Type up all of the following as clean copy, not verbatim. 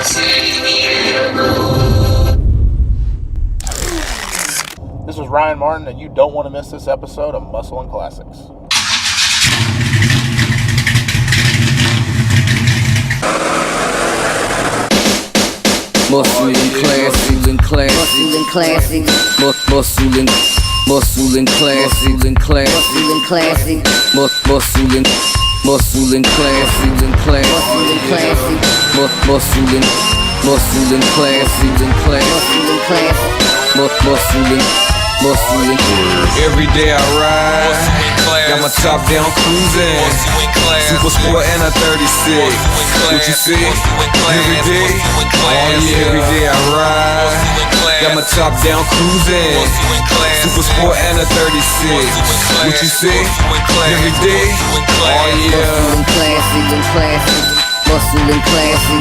This is Ryan Martin, and you don't want to miss this episode of Muscle and Classics. Muscle and classic, and classic, muscle and classic, muscle and classic, and classic, muscle and classic, muscle and classic, and classic, muscle and classic, and classic, muscle and every day I ride, got my top down cruising, super sport and a 36. What you see? Every day, oh yeah, every day I ride, got my top down cruising, super sport and a 36. What you see? Every day, oh yeah. Muscle and classic, and classic, muscle and classic,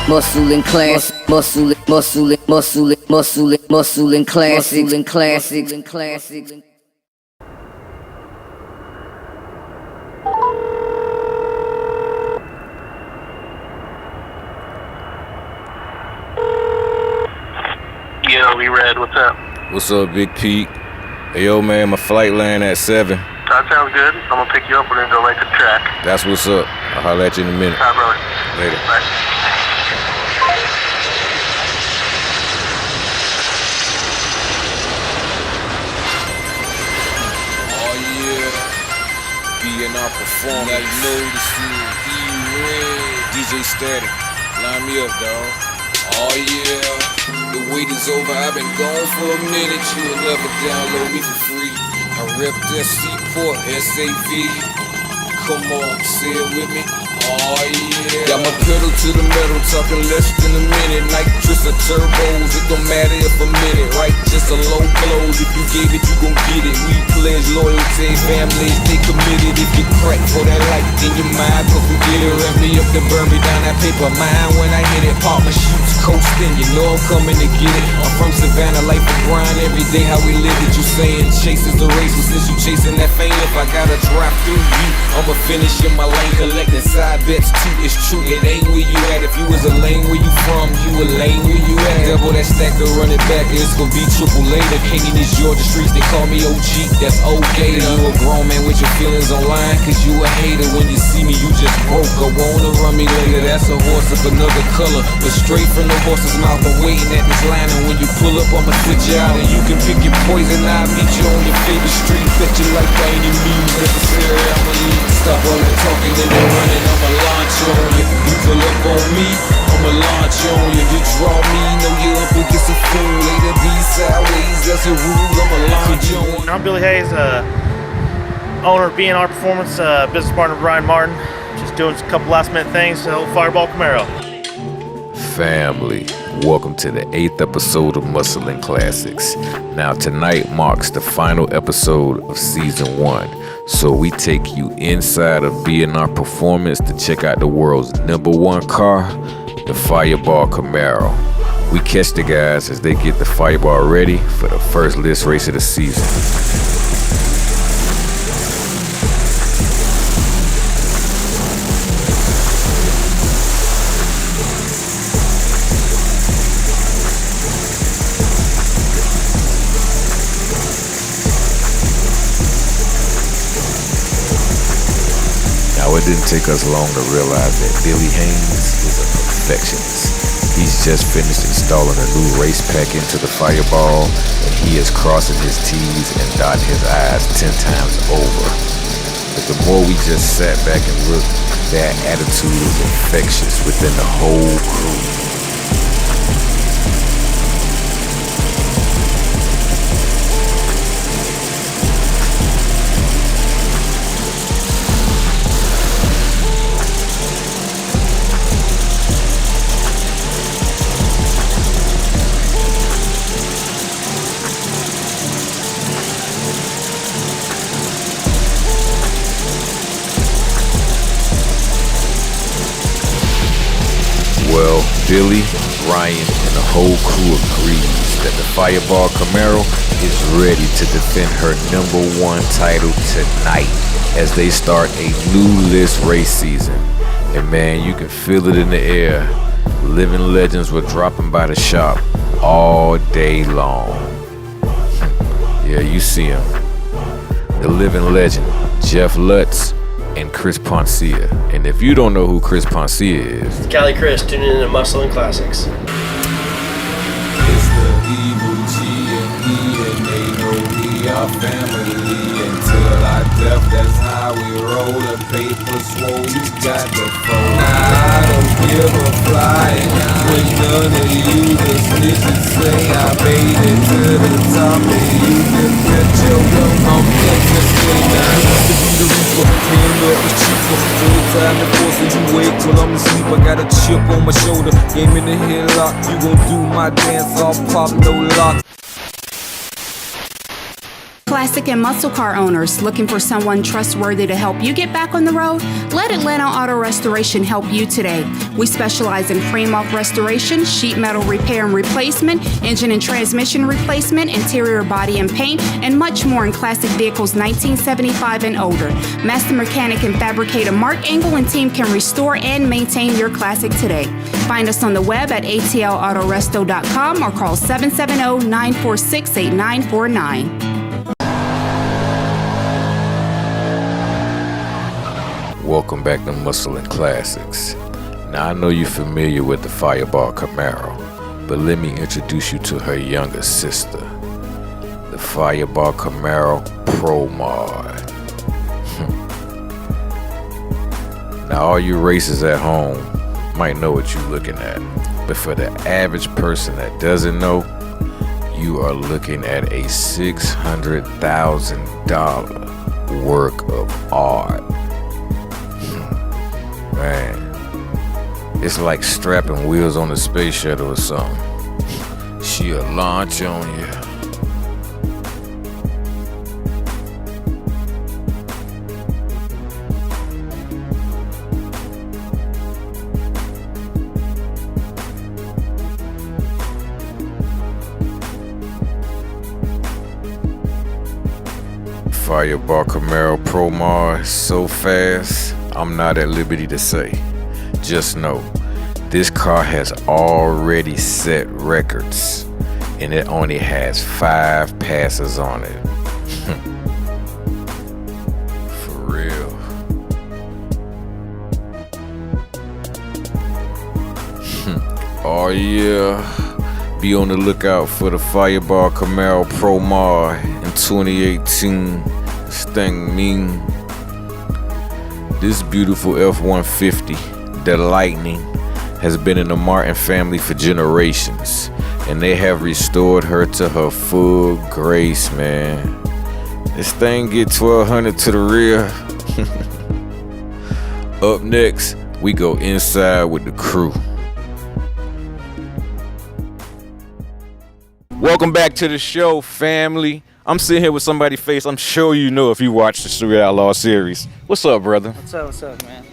muscle and classic, muscle and classic, and classic, and classic. Yo, E.RED, what's up? What's up, Big Pete? Hey, yo, man, my flight land at 7. That sounds good. I'm gonna pick you up. We're gonna go right to the track. That's what's up. I'll holler at you in a minute. Bye, brother. Later. Bye. Oh yeah, B&R perform. Like know this is E.RED. DJ Static, line me up, dawg. Oh yeah, the wait is over. I've been gone for a minute. You will never download me for free. I rep that Seaport, SAV. Come on, say it with me. Oh yeah. Got my pedal to the metal, talking less than a minute. Nitrous or turbos, it don't matter if a minute, right? Just a low blows. If you gave it, you gon' get it. We pledge loyalty, families, they committed. If you crack for that light, then your mind go forget it. Rev me up, then burn me down that paper mine. When I hit it, pop my shoots coasting. You know I'm coming to get it. I'm from Savannah, life of grind every day. How we live it, you saying chase is the race. But since you chasing that fame, if I gotta drive through you, I'ma finish in my lane, collecting side bets too. It's true, it ain't where you at. If you was a lane where you from, you a lane where you at. Double that stack to run it back, it's gon' be triple later. King in these Georgia streets, they call me OG, that's okay. You a grown man with your feelings online, cause you a hater. When you see me, you just broke. Go on and run me later. That's a horse of another color, but straight from the horse's mouth. I'm waiting at this line, and when you pull up, I'ma sit you out, and you can pick your poison. I'll meet you on your favorite street. Bet you like by any means necessary. I'ma leave. Stop all that talking and then running. I'ma launch on you. You pull up on me, I'ma launch on you. You draw me, know you up against a fool. Later be sideways, that's a rule. I'ma launch on you. I'm Billy Hayes, owner of B&R Performance, business partner of Ryan Martin. Just doing a couple last minute things to help Fireball Camaro. Family, welcome to the 8th episode of Muscle and Classics. Now tonight marks the final episode of season 1, so we take you inside of B&R Performance to check out the world's #1 car, the Fireball Camaro. We catch the guys as they get the Fireball ready for the first list race of the season. It didn't take us long to realize that Billy Hayes is a perfectionist. He's just finished installing a new race pack into the Fireball, and he is crossing his T's and dotting his I's 10 times over. But the more we just sat back and looked, their attitude was infectious within the whole crew. Well, Billy, Ryan, and the whole crew agrees that the Fireball Camaro is ready to defend her #1 title tonight as they start a new list race season. And man, you can feel it in the air. Living legends were dropping by the shop all day long. Yeah, you see him. The living legend, Jeff Lutz and Chris Poncia. And if you don't know who Chris Poncia is, Cali Chris, tuning in to Muscle and Classics. it's the evil G and E, and they know we are family until our death. That's how we roll. The paper swole, you got the phone. I don't give a flying when none of you the snitches say I made it to the top, and you can bet your I'm interested now. To be the reaper, stand up is cheaper. Full time to force it, you wait till I'm asleep. I got a chip on my shoulder, game in the headlock. You gon' do my dance off pop, no lock. Classic and muscle car owners looking for someone trustworthy to help you get back on the road? Let Atlanta Auto Restoration help you today. We specialize in frame-off restoration, sheet metal repair and replacement, engine and transmission replacement, interior body and paint, and much more in classic vehicles 1975 and older. Master mechanic and fabricator Mark Engel and team can restore and maintain your classic today. Find us on the web at atlautoresto.com or call 770-946-8949. Welcome back to Muscle and Classics. Now I know you're familiar with the Fireball Camaro, but let me introduce you to her younger sister, the Fireball Camaro Pro Mod. Now all you racers at home might know what you're looking at, but for the average person that doesn't know, you are looking at a $600,000 work of art. Man, it's like strapping wheels on a space shuttle or something. She'll launch on you. Fireball Camaro Pro Mod so fast, I'm not at liberty to say. Just know, this car has already set records, and it only has 5 passes on it. For real. Oh yeah, be on the lookout for the Fireball Camaro Pro Mod in 2018. This thing mean. This beautiful F-150, the Lightning, has been in the Martin family for generations, and they have restored her to her full grace, man. This thing get 1200 to the rear. Up next, we go inside with the crew. Welcome back to the show, family. I'm sitting here with somebody's face I'm sure you know if you watch the Street Outlaw series. What's up, brother? What's up, man?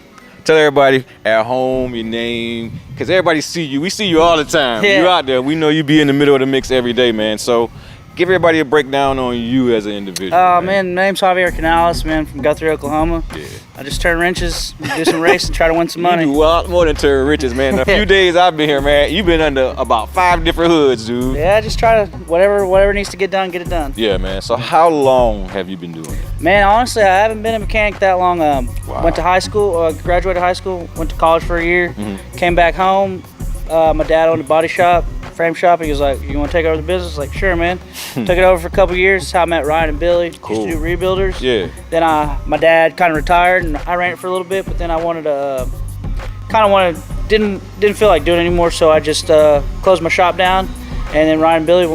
Tell everybody at home your name, because everybody see you. We see you all the time. Yeah. You out there. We know you be in the middle of the mix every day, man. So give everybody a breakdown on you as an individual. Man, my name's Javier Canales, man, from Guthrie, Oklahoma. Yeah. I just turn wrenches, do some racing, try to win some money. You do a lot more than turn riches, man. A few days I've been here, man, you've been under about 5 different hoods, dude. Yeah, I just try to, whatever needs to get done, get it done. Yeah, man. So how long have you been doing it? Man, honestly, I haven't been a mechanic that long. Wow. Went to high school, graduated high school, went to college for a year, came back home. My dad owned a body shop, frame shop. He was like, "You want to take over the business?" Like, sure, man. Took it over for a couple years. That's how I met Ryan and Billy. Cool. Used to do rebuilders. Yeah. Then my dad kind of retired, and I ran it for a little bit. But then I wanted to, didn't feel like doing it anymore. So I just closed my shop down. And then Ryan and Billy,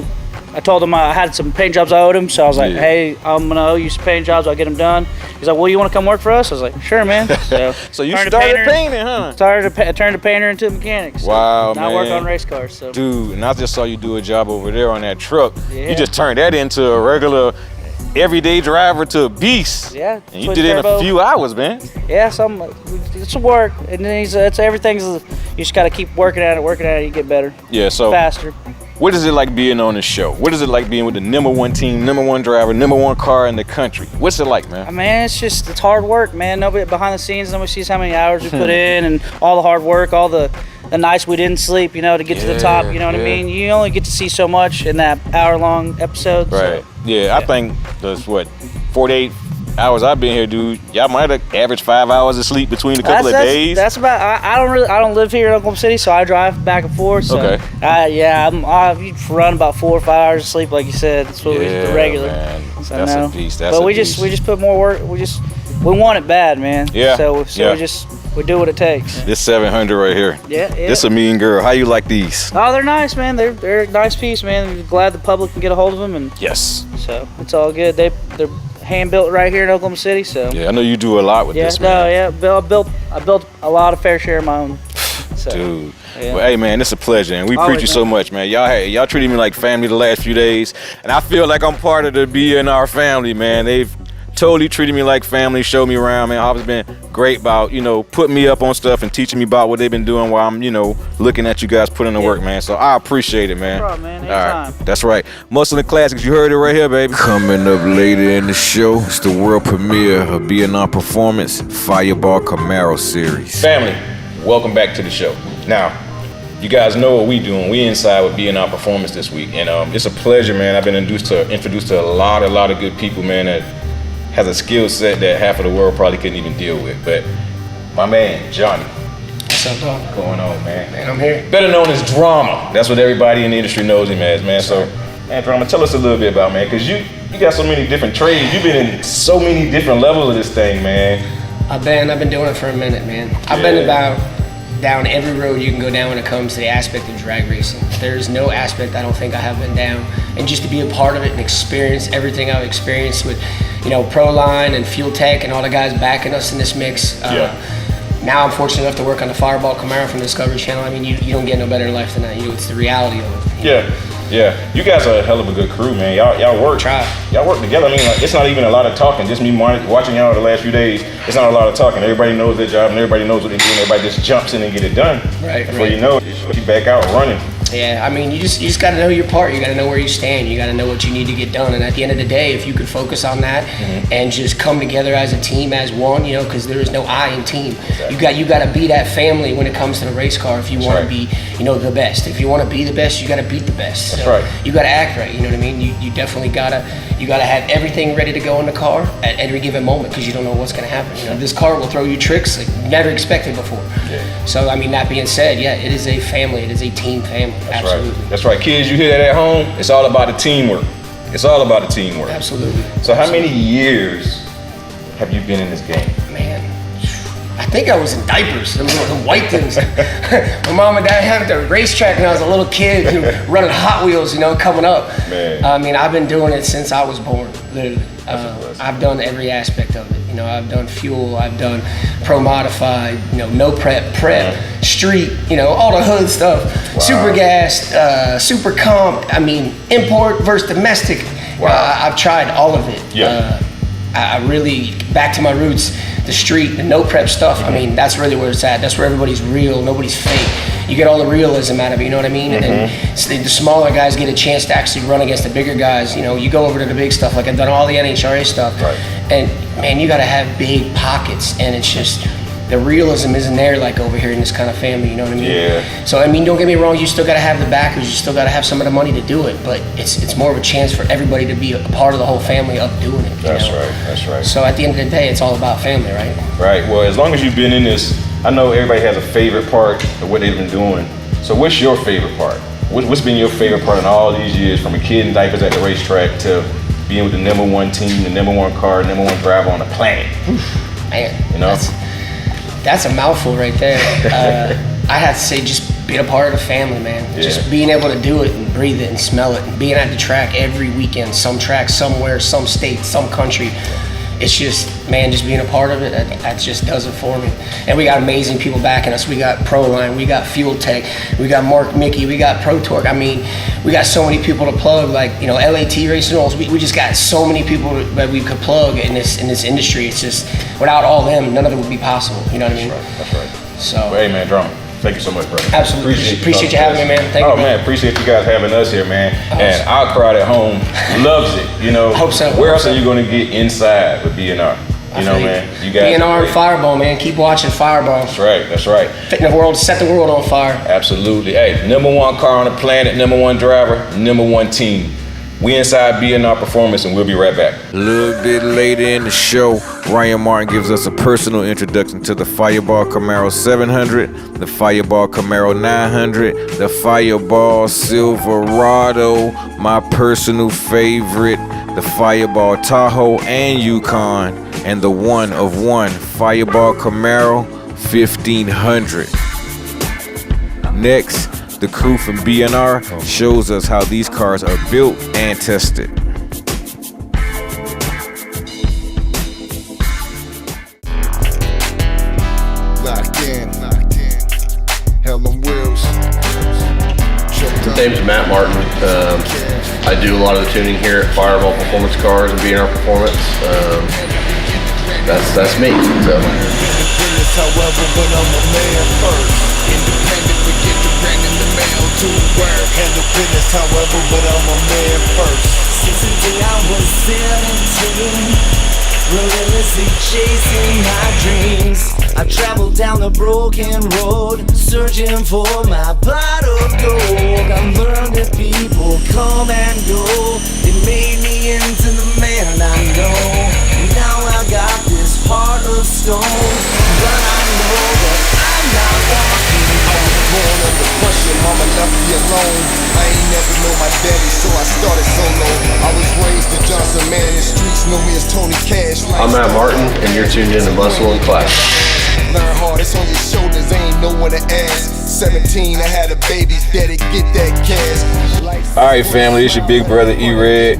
I told them I had some paint jobs I owed him. So I was like, "Hey, I'm gonna owe you some paint jobs. I'll get them done." He's like, "Well, you want to come work for us?" I was like, "Sure, man." So you started painting, huh? Turned a painter into a mechanic. So Wow, now man. I work on race cars. So. Dude, and I just saw you do a job over there on that truck. Yeah. You just turned that into a regular everyday driver to a beast. Yeah. And you did it in a few hours, man. Yeah, it's some work, and then it's everything's. You just gotta keep working at it. You get better. Yeah. So faster. What is it like being on this show? What is it like being with the #1 team, #1 driver, #1 car in the country? What's it like, man? Man, it's hard work, man. Nobody behind the scenes, nobody sees how many hours we put in and all the hard work, all the nights we didn't sleep, you know, to get to the top, you know what I mean? You only get to see so much in that hour-long episode. Right. So, yeah, I think that's 48 hours I've been here, dude. Y'all might have averaged 5 hours of sleep between a couple of days. That's about. I don't live here in Oklahoma City, so I drive back and forth. So, okay. I run about 4 or 5 hours of sleep, like you said. That's what we do regular. Man. So that's no. a beast. But we just put more work. We want it bad, man. Yeah. So we do what it takes. This 700 right here. Yeah. This a mean girl. How you like these? Oh, they're nice, man. They're a nice piece, man. I'm glad the public can get a hold of them, and yes. So it's all good. They're hand built right here in Oklahoma City. So yeah, I know you do a lot with this, man. I built a lot of fair share of my own. So, dude. Yeah. Well, hey man, it's a pleasure, and we appreciate you so much, man. Y'all treated me like family the last few days, and I feel like I'm part of the BNR family, man. They've totally treated me like family, showed me around, man. I've been great about, putting me up on stuff and teaching me about what they've been doing while I'm, looking at you guys putting in the work, man. So I appreciate it, man. No problem, man. All right, Anytime. that's right. Muscle and Classics, you heard it right here, baby. Coming up later in the show, it's the world premiere of BNR Performance Fireball Camaro Series. Family, welcome back to the show. Now, you guys know what we doing. We inside with BNR Performance this week, and it's a pleasure, man. I've been introduced to a lot of good people, man, that has a skill set that half of the world probably couldn't even deal with. But my man, Johnny. What's up, dog? What's going on, man? Man, I'm here. Better known as Drama. That's what everybody in the industry knows him as, man. So, man, Drama, tell us a little bit about, man, because you got so many different trades. You've been in so many different levels of this thing, man. I've been doing it for a minute, man. I've been about down every road you can go down when it comes to the aspect of drag racing. There's no aspect I don't think I have been down. And just to be a part of it and experience everything I've experienced with, Proline and Fuel Tech and all the guys backing us in this mix. Now I'm fortunate enough to work on the Fireball Camaro from the Discovery Channel. I mean, you don't get no better in life than that. It's the reality of it. Yeah. You guys are a hell of a good crew, man. Y'all work. Y'all work together. I mean, it's not even a lot of talking. Just me watching y'all the last few days. It's not a lot of talking. Everybody knows their job and everybody knows what they're doing. Everybody just jumps in and get it done. Right. Before you know it, you back out running. Yeah, I mean, you just got to know your part. You got to know where you stand. You got to know what you need to get done. And at the end of the day, if you could focus on that and just come together as a team, as one, because there is no I in team. Exactly. You got to be that family when it comes to the race car. If you want to be, the best. If you want to be the best, you got to beat the best. That's right. You got to act right. You know what I mean? You definitely gotta have everything ready to go in the car at every given moment because you don't know what's gonna happen. This car will throw you tricks like you never expected before. Yeah. So I mean, that being said, it is a family. It is a team family. That's absolutely. Right. That's right. Kids, you hear that at home? It's all about the teamwork. It's all about the teamwork. Absolutely. So how many years have you been in this game? Man, I think I was in diapers, them white things. My mom and dad had at the racetrack when I was a little kid, running Hot Wheels, coming up. Man. I mean, I've been doing it since I was born, literally. I've done every aspect of it. I've done fuel, I've done pro modified, no prep, street, all the hood stuff. Wow. Super gas, super comp. I mean, import versus domestic. Wow. I've tried all of it. Yeah. I really, back to my roots, the street, the no prep stuff. I mean, that's really where it's at. That's where everybody's real, nobody's fake. You get all the realism out of it, you know what I mean? And then the smaller guys get a chance to actually run against the bigger guys. You go over to the big stuff, like I've done all the NHRA stuff. Right. And man, you gotta have big pockets, and it's just, the realism isn't there like over here in this kind of family, you know what I mean? Yeah. So I mean, don't get me wrong, you still gotta have the backers, you still gotta have some of the money to do it, but it's more of a chance for everybody to be a part of the whole family of doing it. That's right. So at the end of the day, it's all about family, right? Right. Well, as long as you've been in this, I know everybody has a favorite part of what they've been doing. So what's your favorite part? What's been your favorite part in all these years, from a kid in diapers at the racetrack to being with the #1 team, the #1 car, #1 driver on the planet? Man, that's a mouthful right there. I have to say, just being a part of the family, man. Yeah. Just being able to do it and breathe it and smell it, and being at the track every weekend, some track, somewhere, some state, some country. It's just, man, just being a part of it, that just does it for me. And we got amazing people backing us. We got Proline, we got Fuel Tech, we got Mark Mickey, we got Pro Torque. I mean, we got so many people to plug, like, LAT Racing Rolls. We just got so many people that we could plug in this industry. It's just, without all them, none of it would be possible. You know what I mean? That's right. So. Well, hey, man, Drama, Thank you so much, brother. Absolutely. Appreciate you having me, man. Thank you. Oh, man, appreciate you guys having us here, man. And our crowd at home loves it. You know, I hope so. Where else are you going to get inside with B&R? You know, man. You guys. B&R and Fireball, man. Keep watching Fireball. That's right. That's right. Fitting the world, set the world on fire. Absolutely. Hey, #1 car on the planet, #1 driver, #1 team. We inside B&R Performance, and we'll be right back. A little bit later in the show, Ryan Martin gives us a personal introduction to the Fireball Camaro 700, the Fireball Camaro 900, the Fireball Silverado, my personal favorite, the Fireball Tahoe and Yukon, and the one of one Fireball Camaro 1500. Next, the crew from B&R shows us how these cars are built and tested. Locked in. Hell on wheels. My name's Matt Martin. I do a lot of the tuning here at Fireball Performance Cars and B&R Performance. That's me. So. However, but I'm a man first. Independent, we get the brand in the mail to work. Handle business, however, but I'm a man first. Since the day I was 17, relentlessly chasing my dreams. I traveled down the broken road, searching for my pot of gold. I learned that people come and go. They made me into the man I know. Now I got this heart of stone, but I know that I'm not walking. I was born under pressure, mama left me alone. I ain't never know my daddy, so I started solo. I was raised in Johnson, man in the streets, know me as Tony Cash. I'm Matt Martin, and you're tuned in to Muscle and Class. Learn hard, it's on your shoulders, ain't no one to ask. 17, I had a baby, daddy, get that cash. All right, family, it's your big brother E.RED.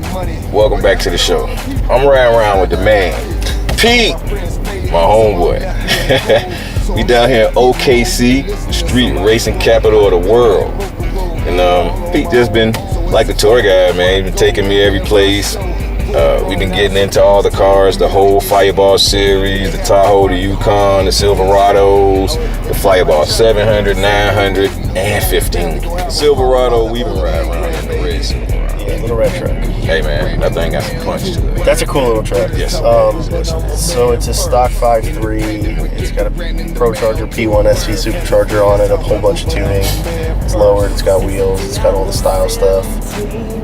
Welcome back to the show. I'm riding around with the man, Pete, my homeboy. We down here in OKC, the street racing capital of the world. And Pete just been like the tour guide, man. He's been taking me every place. We've been getting into all the cars, the whole Fireball series, the Tahoe, the Yukon, the Silverados, the Fireball 700, 900, and 15. Silverado, we've been riding around in the race. Yeah, little red truck. Hey man, that thing got some punch to it. That's a cool little truck. Yes. So it's a stock 5.3. It's got a ProCharger P1 SV supercharger on it, a whole bunch of tuning. It's lowered, it's got wheels, it's got all the style stuff.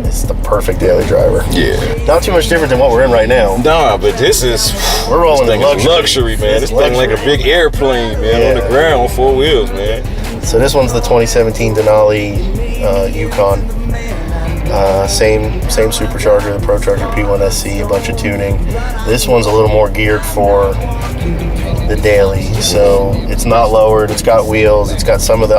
It's the perfect daily driver. Yeah. Not too much different than what we're in right now. Nah, but this is we're rolling this thing is luxury, man. This thing like a big airplane, man, on the ground on 4 wheels, man. So this one's the 2017 Denali Yukon. Same supercharger, the ProCharger P1 SC, a bunch of tuning. This one's a little more geared for the daily, so it's not lowered. It's got wheels. It's got some of the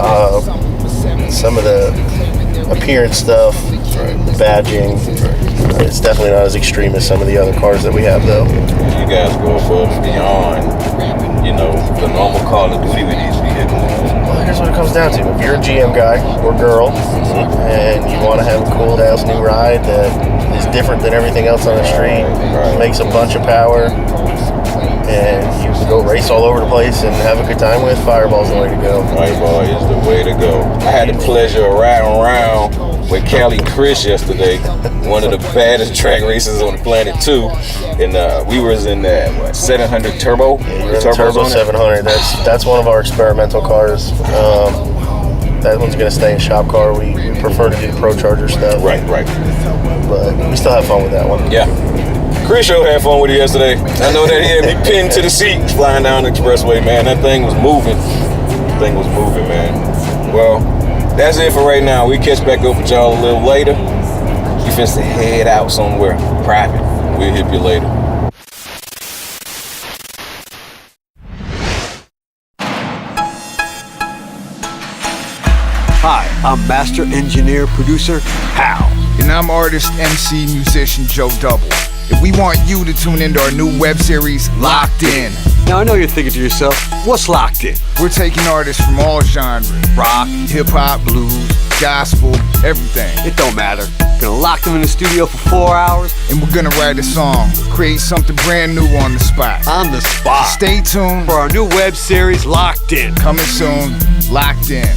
appearance stuff, the badging. It's definitely not as extreme as some of the other cars that we have, though. You guys go above and beyond, you know, the normal Call of Duty with these vehicles. Well, here's what it comes down to. If you're a GM guy or girl and you want to have a cool-ass new ride that is different than everything else on the street, makes a bunch of power, and you can go race all over the place and have a good time with, Fireball's the way to go. Fireball is the way to go. I had the pleasure of riding around with CALI Chris yesterday, one of the baddest track races on the planet too, and we was in that 700 Turbo. Yeah, you're in the Turbo 700. That's one of our experimental cars. That one's gonna stay in shop car. We prefer to do the ProCharger stuff. Right. But we still have fun with that one. Yeah. Chris Show had fun with it yesterday. I know that he had me pinned to the seat flying down the expressway, man. That thing was moving. Man. Well, that's it for right now. We catch back up with y'all a little later. You finna head out somewhere private. We'll hit you later. Hi, I'm Master Engineer Producer Hal. And I'm artist, MC, musician Joe Double. If we want you to tune into our new web series, Locked In. Now I know you're thinking to yourself, what's Locked In? We're taking artists from all genres, rock, hip-hop, blues, gospel, everything. It don't matter. Gonna lock them in the studio for 4 hours. And we're gonna write a song, create something brand new on the spot. On the spot. So stay tuned for our new web series, Locked In. Coming soon, Locked in.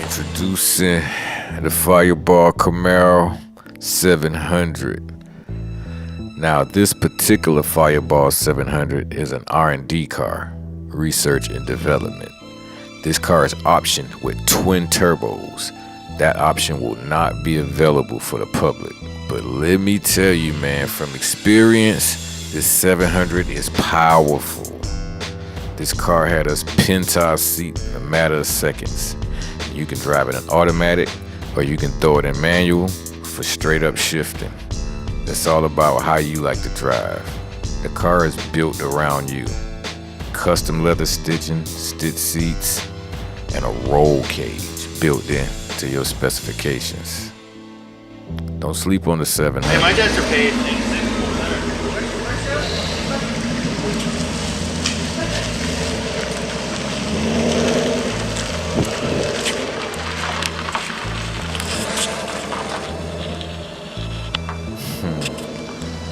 Introducing the Fireball Camaro 700. Now, this particular Fireball 700 is an R&D car, research and development. This car is optioned with twin turbos. That option will not be available for the public. But let me tell you, man, from experience, this 700 is powerful. This car had us pin to our seat in a matter of seconds. You can drive it in automatic, or you can throw it in manual for straight up shifting. It's all about how you like to drive. The car is built around you. Custom leather stitching, stitch seats, and a roll cage built in to your specifications. Don't sleep on the 700. Hey, my debts are paid.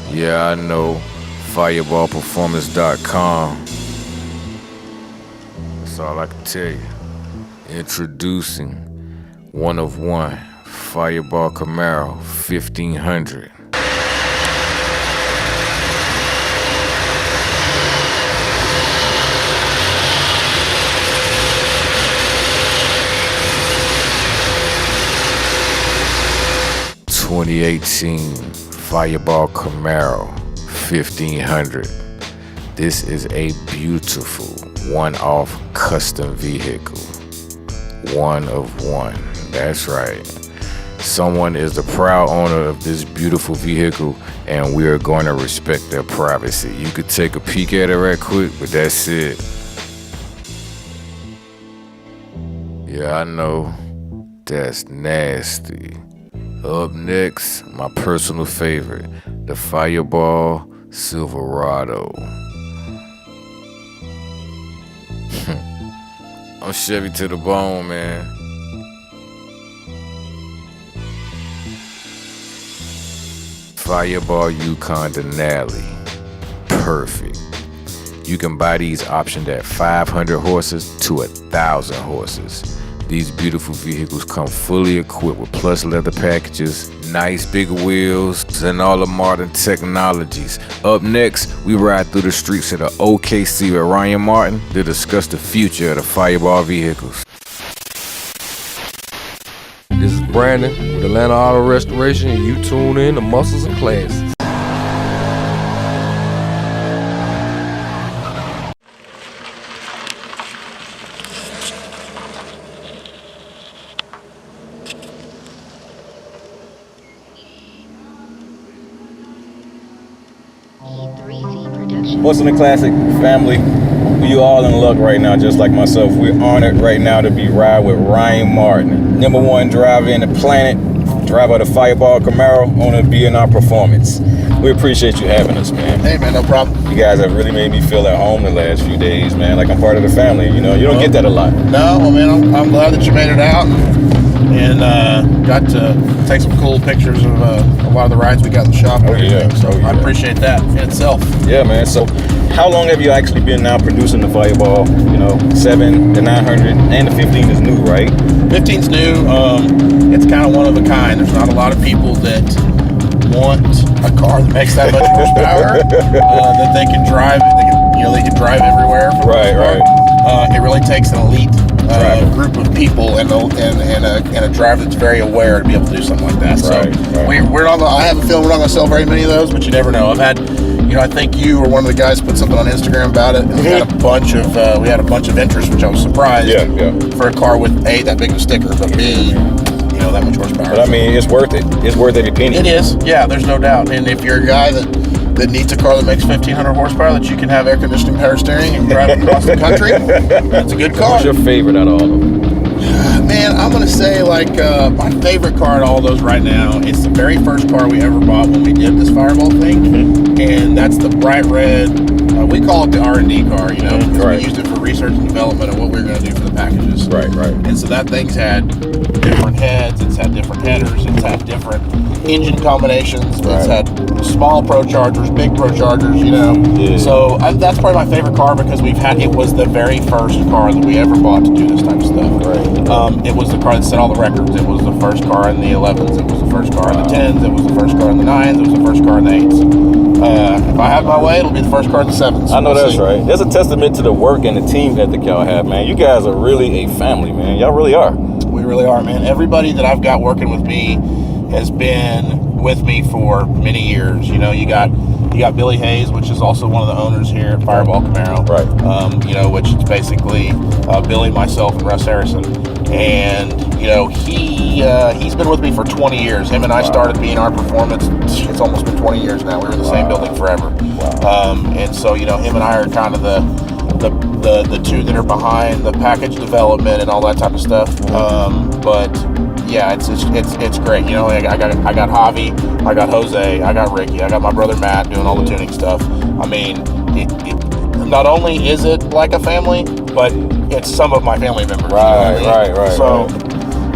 Yeah, I know. FireballPerformance.com. That's all I can tell you. Introducing one of one Fireball Camaro 1500. ...2018 Fireball Camaro 1500. This is a beautiful one-off custom vehicle. One of one. That's right. Someone is the proud owner of this beautiful vehicle, and we are going to respect their privacy. You could take a peek at it right quick, but that's it. Yeah, I know. That's nasty. Up next, my personal favorite, the Fireball Silverado. I'm Chevy to the bone, man. Fireball Yukon Denali. Perfect. You can buy these optioned at 500 horses to 1,000 horses. These beautiful vehicles come fully equipped with plush leather packages, nice big wheels, and all the modern technologies. Up next, we ride through the streets of the OKC with Ryan Martin to discuss the future of the Fireball vehicles. This is Brandon with Atlanta Auto Restoration, and you tune in to Muscles and Classics. What's in the Classic family? You all in luck right now, just like myself. We're honored right now to be riding with Ryan Martin, #1 driver in the planet, driver of the Fireball Camaro, owner of B&R Performance. We appreciate you having us, man. Hey, man, no problem. You guys have really made me feel at home the last few days, man. Like I'm part of the family, you know? You don't get that a lot. No, well, man, I'm glad that you made it out and got to take some cool pictures of a lot of the rides we got in the shop and everything. So I appreciate that in itself. Yeah, man. So how long have you actually been now producing the Fireball? You know, 7, the 900, and the 15 is new, right? 15's new. It's kind of one of a kind. There's not a lot of people that want a car that makes that much horsepower that they can drive. They can drive everywhere. Right. It really takes an elite group of people and a driver that's very aware to be able to do something like that. Right. We're not. I have a feeling we're not going to sell very many of those, but you never know. I've had, I think you were one of the guys who put something on Instagram about it, and we had a bunch of interest, which I was surprised for a car with that big of a sticker, but B, that much horsepower. But I mean, it's worth it. It's worth every penny. It is. Yeah, there's no doubt. And if you're a guy that that needs a car that makes 1,500 horsepower that you can have air conditioning, power steering, and drive across the country, it's a good car. What's your favorite out of all of them? Man, I'm gonna say like my favorite car out of all those right now. It's the very first car we ever bought when we did this Fireball thing, and that's the bright red. We call it the R&D car, you know, because we used it for research and development of what we were gonna do for the packages. Right. And so that thing's had different heads, it's had different headers, it's had different engine combinations, it's had small Pro Chargers, big Pro Chargers, you know. Yeah. So that's probably my favorite car because it was the very first car that we ever bought to do this type of stuff. Right. It was the car that set all the records. It was the first car in the 11s. It was the first car in the 10s. It was the first car in the 9s. It was the first car in the 8s. If I have my way, it'll be the first car in the 7s. I know that's right. That's a testament to the work and the team ethic y'all have, man. You guys are really a family, man. Y'all really are. We really are, man. Everybody that I've got working with me has been with me for many years. You know, you got Billy Hayes, which is also one of the owners here at Fireball Camaro. Right. You know, which is basically Billy, myself, and Russ Harrison. And, you know, he's been with me for 20 years. Him and I started B&R Performance. It's almost been 20 years now. We were in the same building forever. And so, you know, him and I are kind of the two that are behind the package development and all that type of stuff. But yeah, it's great. You know, I got Javi, I got Jose, I got Ricky, I got my brother Matt doing all the tuning stuff. I mean, not only is it like a family, but it's some of my family members. Right. So,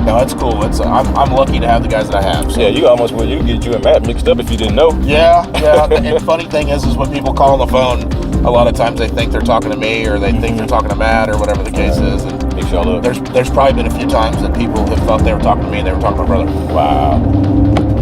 no, it's cool. I'm lucky to have the guys that I have. So. Yeah, you almost would. You get you and Matt mixed up if you didn't know. Yeah. And the funny thing is when people call on the phone, a lot of times they think they're talking to me or they think they're talking to Matt or whatever the case is. And mix y'all up. There's probably been a few times that people have thought they were talking to me and they were talking to my brother. Wow.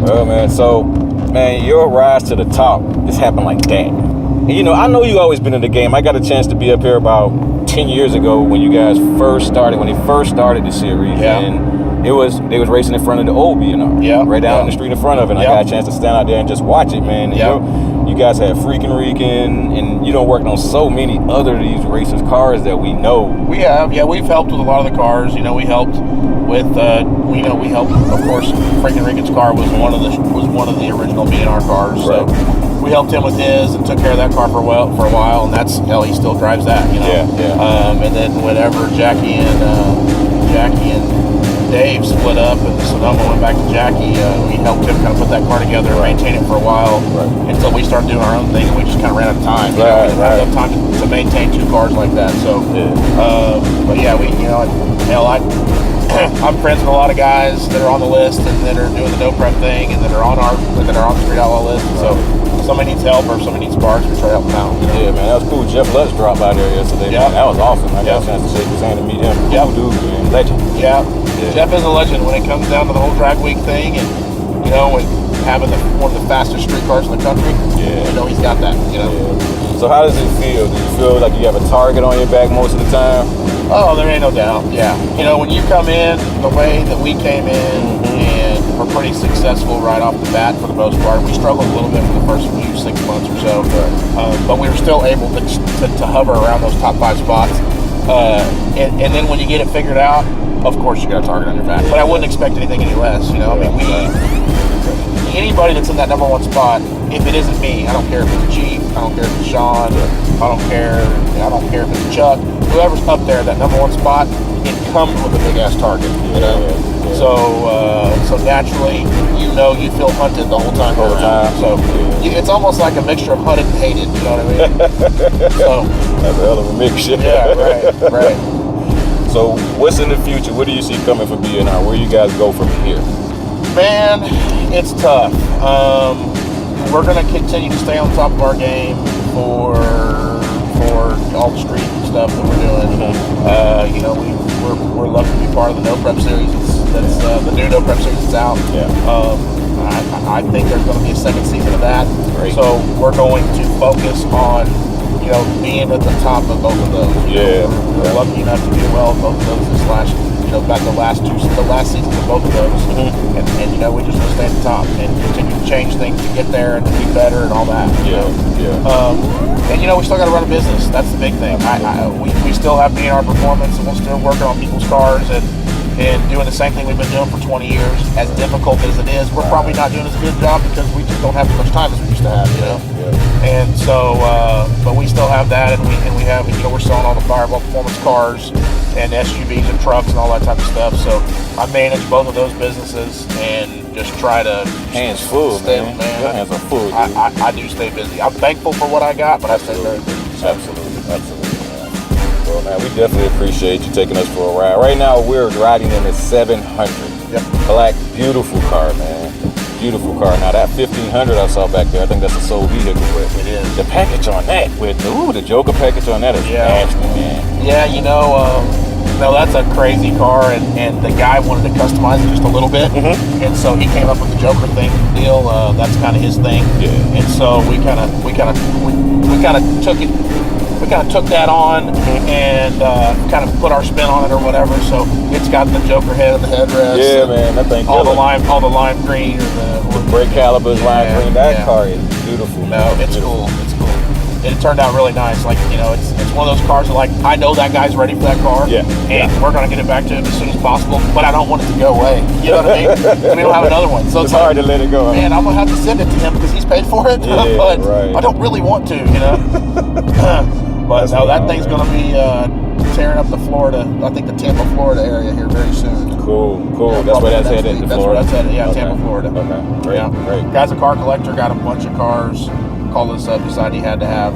Well, man. So, man, your rise to the top just happened like that. And, you know, I know you always been in the game. I got a chance to be up here about 10 years ago when you guys first started the series. Yeah. And they was racing in front of the old B&R. Yeah. Right down the street in front of it. And I got a chance to stand out there and just watch it, man. And you guys had Freakin' Rican, and you don't work on so many other of these racers' cars that we know. We have, we've helped with a lot of the cars. You know, we helped with, we helped. Of course, Freakin' Rican's car was one of the original B&R cars. So we helped him with his and took care of that car for a while, and that's hell. He still drives that. You know. And then whenever Jackie and Dave split up and Sonoma went back to Jackie, we helped him kind of put that car together and maintain it for a while until we started doing our own thing, and we just kind of ran out of time. We didn't have enough time to maintain two cars like that. So, but yeah, I'm friends with a lot of guys that are on the list and that are doing the no prep thing and that are on the Street Outlaw list. And so if somebody needs help or if somebody needs sparks, we try to help them out. You know? Yeah, man, that was cool. Jeff Lutz dropped by there yesterday. Yeah. Man, that was awesome. I got a chance to shake his hand and meet him. Cool dude, man. Legend. Yeah. Jeff is a legend when it comes down to the whole drag week thing and, you know, and having one of the fastest street cars in the country. You know, he's got that, you know. So how does it feel? Do you feel like you have a target on your back most of the time? Oh, there ain't no doubt. Yeah. You know, when you come in the way that we came in and we're pretty successful right off the bat for the most part. We struggled a little bit for the first 6 months or so, but we were still able to hover around those top 5 spots. And then when you get it figured out, of course you got a target on your back. But I wouldn't expect anything any less. You know, I mean, anybody that's in that number 1 spot, if it isn't me, I don't care if it's Chief, I don't care if it's Sean, I don't care if it's Chuck, whoever's up there, that number 1 spot, it comes with a big ass target, you know. So naturally, you know, you feel hunted the whole time you're around. So it's almost like a mixture of hunted and hated, you know what I mean? So that's a hell of a mixture. Yeah, right. So what's in the future? What do you see coming for B&R? Where you guys go from here? Man, it's tough. We're going to continue to stay on top of our game for all the street stuff that we're doing. You know, we're lucky to be part of the No Prep series. That's the new No Prep series that's out. I think there's going to be a second season of that. Great. So we're going to focus on, you know, being at the top of both of those. We're lucky enough to do well at both of those this last, you know, about the last seasons of both of those. And you know, we just want to stay at the top and continue to change things to get there and to be better and all that. And you know, we still got to run a business. That's the big thing. We still have B&R Performance, and we're still working on people's cars and doing the same thing we've been doing for 20 years. As difficult as it is, we're probably not doing as good a job because we just don't have as much time as we used to have, you know? And so, but we still have that, and we have, we're selling all the Fireball performance cars and SUVs and trucks and all that type of stuff. So I manage both of those businesses and just try to hands full, man. Your hands are full. I do stay busy. I'm thankful for what I got, but I stay very busy. So. Absolutely. Well, man, we definitely appreciate you taking us for a ride. Right now, we're riding in the 700. Yep. Black, beautiful car, man. Beautiful car. Now that 1500 I saw back there, I think that's a sold vehicle, but it is. The package on that with the Joker package on that is nasty, man. Yeah, no, that's a crazy car, and the guy wanted to customize it just a little bit, and so he came up with the Joker thing deal. That's kind of his thing, and so we kind of took it. We kind of took that on and kind of put our spin on it or whatever. So it's got the Joker head and the headrest. Yeah, man, that thing. All the lime green or the brake calipers, lime green. That car is beautiful. No, it's cool. It's cool. And it turned out really nice. Like, it's one of those cars that, like, I know that guy's ready for that car. Yeah. And we're gonna get it back to him as soon as possible. But I don't want it to go away. You know what I mean? We don't have another one, so it's hard to let it go. Man, I'm gonna have to send it to him because he's paid for it. Yeah, but right. I don't really want to, But no, that thing's going to be tearing up the Florida, I think the Tampa, Florida area here very soon. Cool. Yeah, that's where that's headed, to That's Florida? where that's headed, yeah, Okay. Tampa, Florida. Okay, great. Guy's a car collector, got a bunch of cars, called us up, decided he had to have,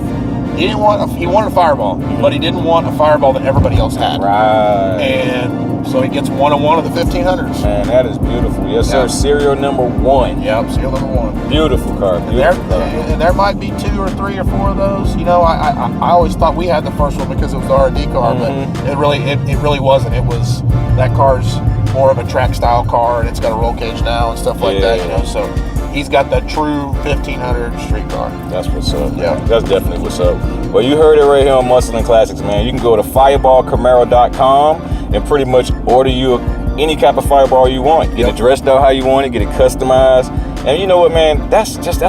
he wanted a Fireball, but he didn't want a Fireball that everybody else had. Right. And so he gets one of the 1500s. Man, that is beautiful. Yes, sir. Serial number 1. Yep, serial number 1. Beautiful car. And there might be 2 or 3 or 4 of those. I always thought we had the first one because it was the R&D car, but it really wasn't. It was, that car's more of a track style car, and it's got a roll cage now and stuff like that. So he's got that true 1500 street car. That's what's up. Yeah, that's definitely what's up. Well, you heard it right here on Muscle and Classics, man. You can go to FireballCamaro.com and pretty much order you any type of Fireball you want. Get it dressed out how you want it, get it customized. And you know what, man? That's just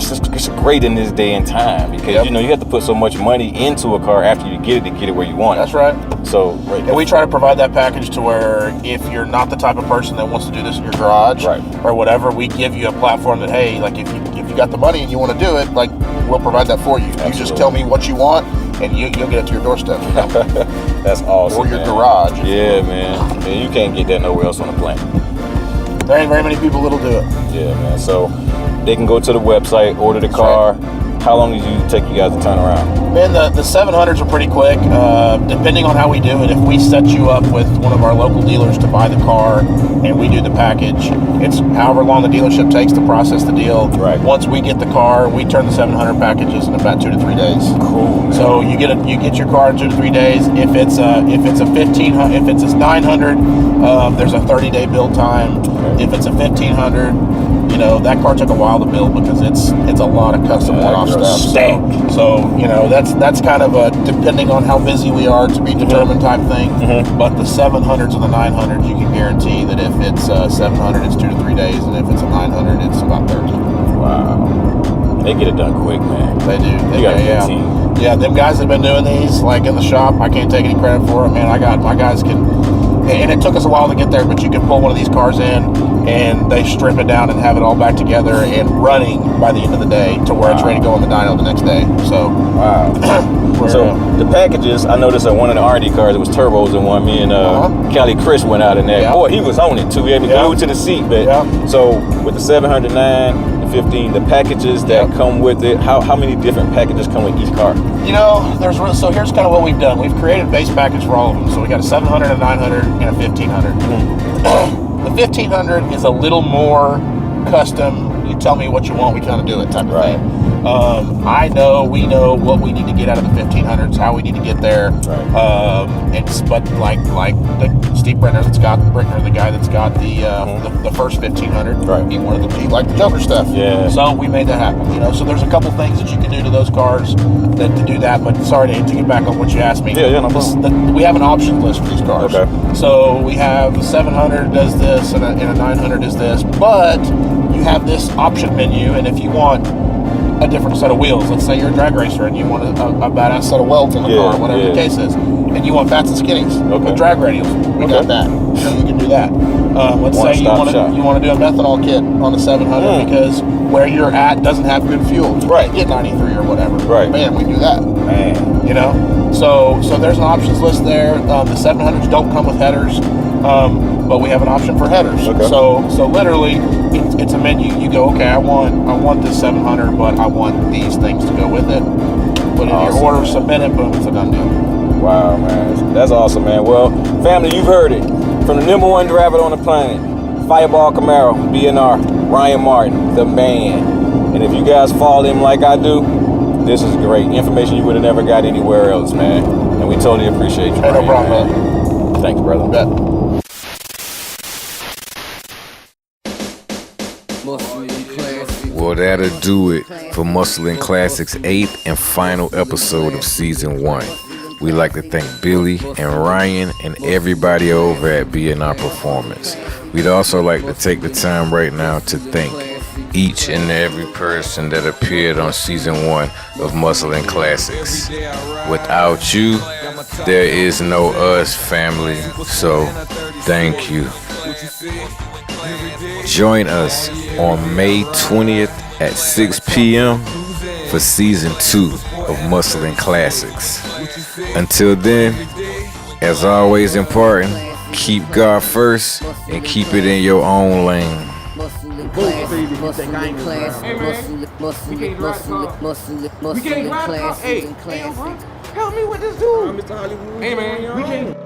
great in this day and time because you have to put so much money into a car after you get it to get it where you want it. That's right. So and we try to provide that package to where if you're not the type of person that wants to do this in your garage or whatever, we give you a platform that, hey, like if you got the money and you want to do it, like we'll provide that for you. Absolutely. You just tell me what you want and you'll get it to your doorstep. That's awesome. Or your garage. Yeah, man. You can't get that nowhere else on the planet. There ain't very many people that'll do it. Yeah, man. So they can go to the website, order the car. How long does it take you guys to turn around? Man, the 700s are pretty quick. Depending on how we do it, if we set you up with one of our local dealers to buy the car and we do the package, it's however long the dealership takes to process the deal. Right. Once we get the car, we turn the 700 packages in about 2 to 3 days. Cool. Man. So you get your car in 2 to 3 days. If it's a 1500, if it's a 900, there's a 30-day build time. Okay. If it's a 1500, that car took a while to build because it's a lot of custom one-off stuff. So that's kind of a depending on how busy we are to be determined type thing. But the 700s and the 900s, you can guarantee that if it's 700, it's 2 to 3 days, and if it's a 900, it's about 30. Wow. They get it done quick, man. They do. You got a good team. Yeah, them guys that have been doing these, like in the shop, I can't take any credit for it, man. My guys can, and it took us a while to get there, but you can pull one of these cars in and they strip it down and have it all back together and running by the end of the day to where it's ready to go in the dyno the next day. So, so the packages, I noticed on one of the R&D cars, it was turbos in one. Me and CALI Chris went out in there. Boy, he was on it too. He had me glued to the seat. But so with the 709, the 15, the packages that come with it, how many different packages come with each car? So here's kind of what we've done. We've created a base package for all of them. So we got a 700, a 900, and a 1500. The 1500 is a little more custom. You tell me what you want, we kind of do it type of thing. We know what we need to get out of the 1500s, how we need to get there. But like the Steve Brenner that's got the guy that's got the first 1500. He liked the Joker stuff. Yeah. So we made that happen. So there's a couple things that you can do to those cars to do that. But sorry to get back on what you asked me. Yeah, no problem. We have an options list for these cars. Okay. So we have a 700 does this and a 900 does this, but you have this option menu, and if you want a different set of wheels, let's say you're a drag racer and you want a badass set of welds on the car, whatever the case is, and you want fats and skinnies with drag radials, we got that. You can do that. Let's say you want to do a methanol kit on the 700 because where you're at doesn't have good fuel. Right. Get 93 or whatever. Right. Man, we do that. Man. You know? So there's an options list there. The 700s don't come with headers, but we have an option for headers. Okay. So literally, it's a menu. You go, okay, I want this 700, but I want these things to go with it. Put in your order, submit it, boom, it's a done deal. Wow, man. That's awesome, man. Well, family, you've heard it. From the number one driver on the planet, Fireball Camaro, BNR, Ryan Martin, the man. And if you guys follow him like I do, this is great. Information you would have never got anywhere else, man. And we totally appreciate you. Hey, no problem, man. Thanks, brother. Bet. Well, that'll do it for Muscle & Classics' 8th and final episode of Season 1. We'd like to thank Billy and Ryan and everybody over at BNR Performance. We'd also like to take the time right now to thank each and every person that appeared on Season 1 of Muscle & Classics. Without you, there is no us, family. So, thank you. Join us on May 20th at 6 p.m. for Season 2 of Muscle & Classics. Until then, as always important, keep God first and keep it in your own lane. Help me with this dude. Mr. Hollywood. Hey, man. We can't.